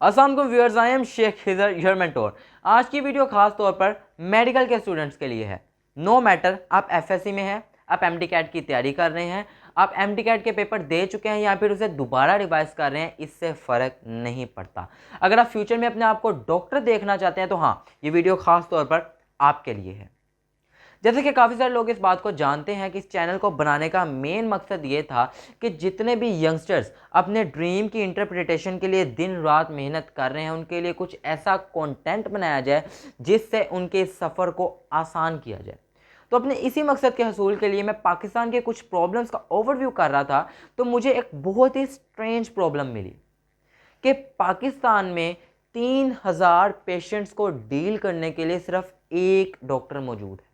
अस्सलाम वालेकुम viewers, I am Sheikh Khizar your mentor. आज की वीडियो खास तौर पर मेडिकल के स्टूडेंट्स के लिए है। नो मैटर आप एफएससी में हैं, आप एमडी कैट की तैयारी कर रहे हैं, आप एमडी कैट के पेपर दे चुके हैं या फिर उसे दोबारा रिवाइज कर रहे हैं, इससे फ़र्क नहीं पड़ता। अगर आप फ्यूचर में अपने आप को डॉक्टर देखना चाहते हैं तो हाँ, ये वीडियो खास तौर पर आपके लिए है। जैसे कि काफ़ी सारे लोग इस बात को जानते हैं कि इस चैनल को बनाने का मेन मकसद ये था कि जितने भी यंगस्टर्स अपने ड्रीम की इंटरप्रिटेशन के लिए दिन रात मेहनत कर रहे हैं, उनके लिए कुछ ऐसा कंटेंट बनाया जाए जिससे उनके सफ़र को आसान किया जाए। तो अपने इसी मकसद के हसूल के लिए मैं पाकिस्तान के कुछ प्रॉब्लम्स का ओवरव्यू कर रहा था, तो मुझे एक बहुत ही स्ट्रेंज प्रॉब्लम मिली कि पाकिस्तान में 3000 पेशेंट्स को डील करने के लिए सिर्फ एक डॉक्टर मौजूद है।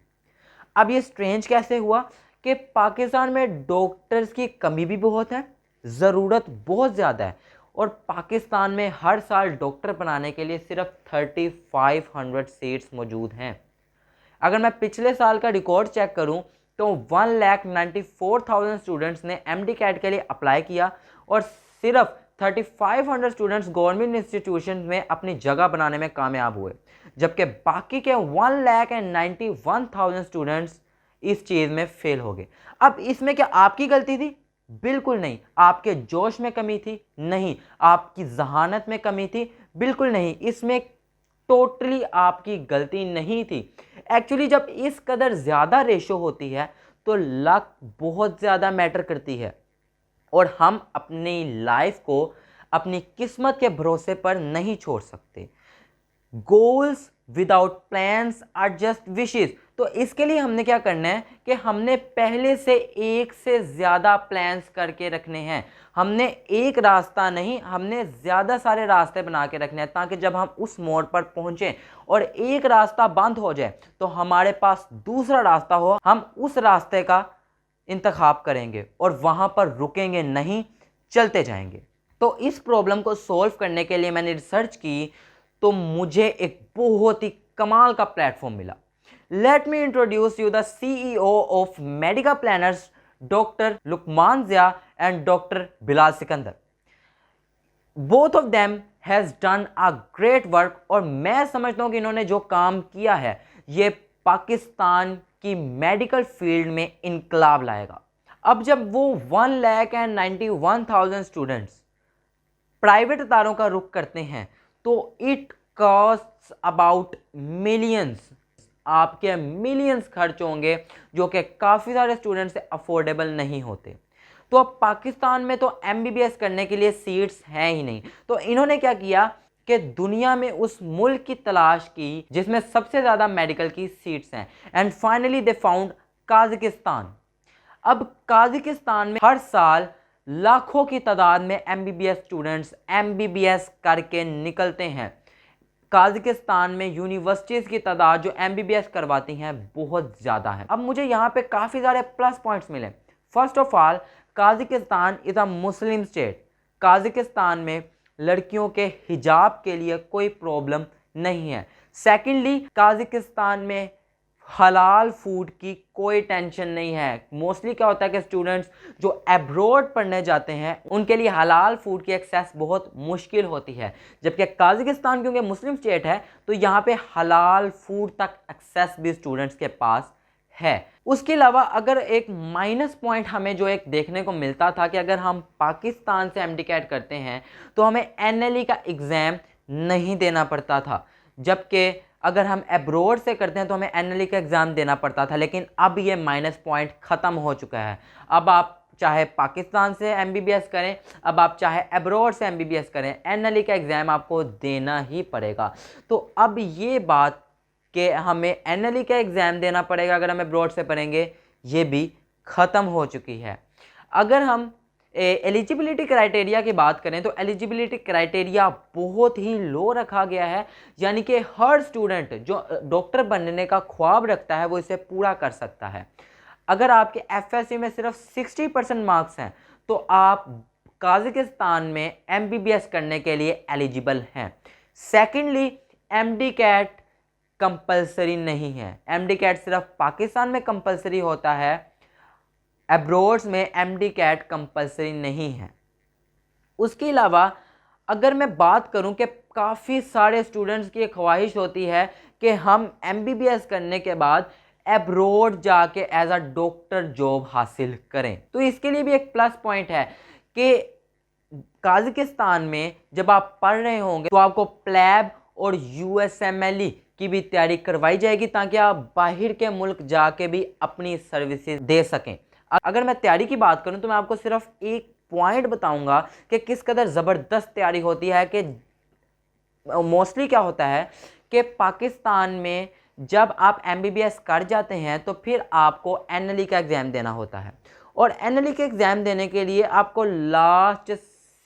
अब ये स्ट्रेंज कैसे हुआ कि पाकिस्तान में डॉक्टर्स की कमी भी बहुत है, ज़रूरत बहुत ज़्यादा है, और पाकिस्तान में हर साल डॉक्टर बनाने के लिए सिर्फ 3500 सीट्स मौजूद हैं। अगर मैं पिछले साल का रिकॉर्ड चेक करूं तो 1,94,000 स्टूडेंट्स ने एमडी कैट के लिए अप्लाई किया और सिर्फ 3500 स्टूडेंट्स गवर्नमेंट इंस्टीट्यूशन में अपनी जगह बनाने में कामयाब हुए, जबकि बाकी के 1,91,000 स्टूडेंट्स इस चीज़ में फेल हो गए। अब इसमें क्या आपकी गलती थी? बिल्कुल नहीं। आपके जोश में कमी थी? नहीं। आपकी जहानत में कमी थी? बिल्कुल नहीं। इसमें टोटली आपकी गलती नहीं थी। एक्चुअली जब इस कदर ज़्यादा रेशो होती है तो लक बहुत ज़्यादा मैटर करती है, और हम अपनी लाइफ को अपनी किस्मत के भरोसे पर नहीं छोड़ सकते। Goals without plans are just wishes. तो इसके लिए हमने क्या करना है कि हमने पहले से एक से ज़्यादा प्लान्स करके रखने हैं। हमने एक रास्ता नहीं, हमने ज़्यादा सारे रास्ते बना के रखने हैं, ताकि जब हम उस मोड़ पर पहुंचें और एक रास्ता बंद हो जाए तो हमारे पास दूसरा रास्ता हो, हम उस रास्ते का इंतखाब करेंगे और वहाँ पर रुकेंगे नहीं, चलते जाएंगे। तो इस प्रॉब्लम को सॉल्व करने के लिए मैंने रिसर्च की, तो मुझे एक बहुत ही कमाल का प्लेटफॉर्म मिला। Let me introduce you the CEO of Medica Planners, doctor Luqman Zia and doctor Bilal Sikandar. Both of them has done a great work, और मैं समझता हूं कि इन्होंने जो काम किया है ये पाकिस्तान की मेडिकल फील्ड में इनकलाब लाएगा। अब जब वो 1,91,000 स्टूडेंट्स प्राइवेट अदारों का रुख करते हैं तो इट कॉस्ट अबाउट मिलियंस। आपके मिलियंस खर्च होंगे जो कि काफ़ी सारे स्टूडेंट्स से अफोर्डेबल नहीं होते। तो अब पाकिस्तान में तो MBBS करने के लिए सीट्स हैं ही नहीं, तो इन्होंने क्या किया कि दुनिया में उस मुल्क की तलाश की जिसमें सबसे ज़्यादा मेडिकल की सीट्स हैं, एंड फाइनली दे फाउंड काज़ाकिस्तान। अब काज़ाकिस्तान में हर साल लाखों की तादाद में MBBS स्टूडेंट्स MBBS करके निकलते हैं। काज़ाकिस्तान में यूनिवर्सिटीज़ की तादाद जो MBBS करवाती हैं बहुत ज़्यादा है। अब मुझे यहाँ पे काफ़ी सारे प्लस पॉइंट्स मिले। First of all, Kazakhstan is a Muslim state. Kazakhstan में लड़कियों के हिजाब के लिए कोई प्रॉब्लम नहीं है। सेकेंडली, काज़ाकिस्तान में हलाल फूड की कोई टेंशन नहीं है। मोस्टली क्या होता है कि स्टूडेंट्स जो अब्रॉड पढ़ने जाते हैं उनके लिए हलाल फूड की एक्सेस बहुत मुश्किल होती है, जबकि काज़ाकिस्तान क्योंकि मुस्लिम स्टेट है तो यहाँ पे हलाल फूड तक एक्सेस भी स्टूडेंट्स के पास है। उसके अलावा अगर एक माइनस पॉइंट हमें जो एक देखने को मिलता था कि अगर हम पाकिस्तान से एमडी कैट करते हैं तो हमें NLE का एग्ज़ाम नहीं देना पड़ता था, जबकि अगर हम अब्रॉड से करते हैं तो हमें NLE का एग्ज़ाम देना पड़ता था। लेकिन अब ये माइनस पॉइंट ख़त्म हो चुका है। अब आप चाहे पाकिस्तान से MBBS करें, अब आप चाहे अब्रॉड से MBBS करें, NLE का एग्ज़ाम आपको देना ही पड़ेगा। तो अब ये बात कि हमें NLE का एग्ज़ाम देना पड़ेगा अगर हम अब्रॉड से पढ़ेंगे, ये भी ख़त्म हो चुकी है। अगर हम एलिजिबिलिटी क्राइटेरिया की बात करें तो एलिजिबिलिटी क्राइटेरिया बहुत ही लो रखा गया है, यानी कि हर स्टूडेंट जो डॉक्टर बनने का ख्वाब रखता है वो इसे पूरा कर सकता है। अगर आपके FSC में सिर्फ 60% मार्क्स हैं तो आप काज़ाकिस्तान में MBBS करने के लिए एलिजिबल हैं। सेकेंडली, MD कैट कंपलसरी नहीं है। MD कैट सिर्फ पाकिस्तान में कंपलसरी होता है, अब्रॉड्स में MD कैट कंपलसरी नहीं है। उसके अलावा अगर मैं बात करूं कि काफ़ी सारे स्टूडेंट्स की ख्वाहिश होती है कि हम MBBS करने के बाद एब्रोड जाके एज अ डॉक्टर जॉब हासिल करें, तो इसके लिए भी एक प्लस पॉइंट है कि काज़ाकिस्तान में जब आप पढ़ रहे होंगे तो आपको प्लैब और USMLE की भी तैयारी करवाई जाएगी ताकि आप बाहर के मुल्क जाके भी अपनी सर्विसेज दे सकें। अगर मैं तैयारी की बात करूं तो मैं आपको सिर्फ एक पॉइंट बताऊंगा कि किस कदर ज़बरदस्त तैयारी होती है। कि मोस्टली क्या होता है कि पाकिस्तान में जब आप MBBS कर जाते हैं तो फिर आपको NLE का एग्ज़ाम देना होता है, और NLE के एग्ज़ाम देने के लिए आपको लास्ट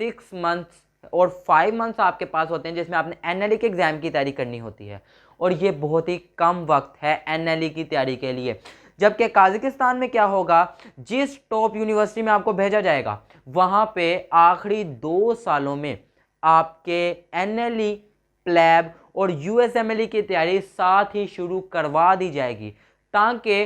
6 मंथ्स और 5 मंथ्स आपके पास होते हैं जिसमें आपने NLE के एग्ज़ाम की तैयारी करनी होती है, और ये बहुत ही कम वक्त है NLE की तैयारी के लिए। जबकि काज़ाकिस्तान में क्या होगा, जिस टॉप यूनिवर्सिटी में आपको भेजा जाएगा वहाँ पे आखिरी 2 सालों में आपके NLE, प्लैब और USMLE की तैयारी साथ ही शुरू करवा दी जाएगी ताकि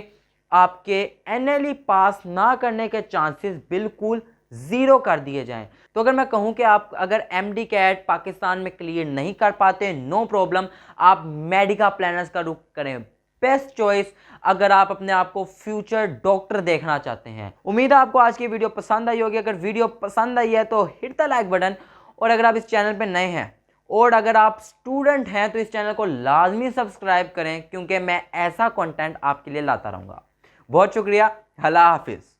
आपके NLE पास ना करने के चांसेस बिल्कुल ज़ीरो कर दिए जाएं। तो अगर मैं कहूं कि आप अगर MD-CAT पाकिस्तान में क्लियर नहीं कर पाते, नो प्रॉब्लम, आप मेडिका प्लानर्स का रुख करें, बेस्ट चॉइस अगर आप अपने आप को फ्यूचर डॉक्टर देखना चाहते हैं। उम्मीद है आपको आज की वीडियो पसंद आई होगी। अगर वीडियो पसंद आई है तो हिट द लाइक बटन, और अगर आप इस चैनल पर नए हैं और अगर आप स्टूडेंट हैं तो इस चैनल को लाजमी सब्सक्राइब करें, क्योंकि मैं ऐसा कंटेंट आपके लिए लाता रहूँगा। बहुत शुक्रिया, अल्लाह हाफिज़।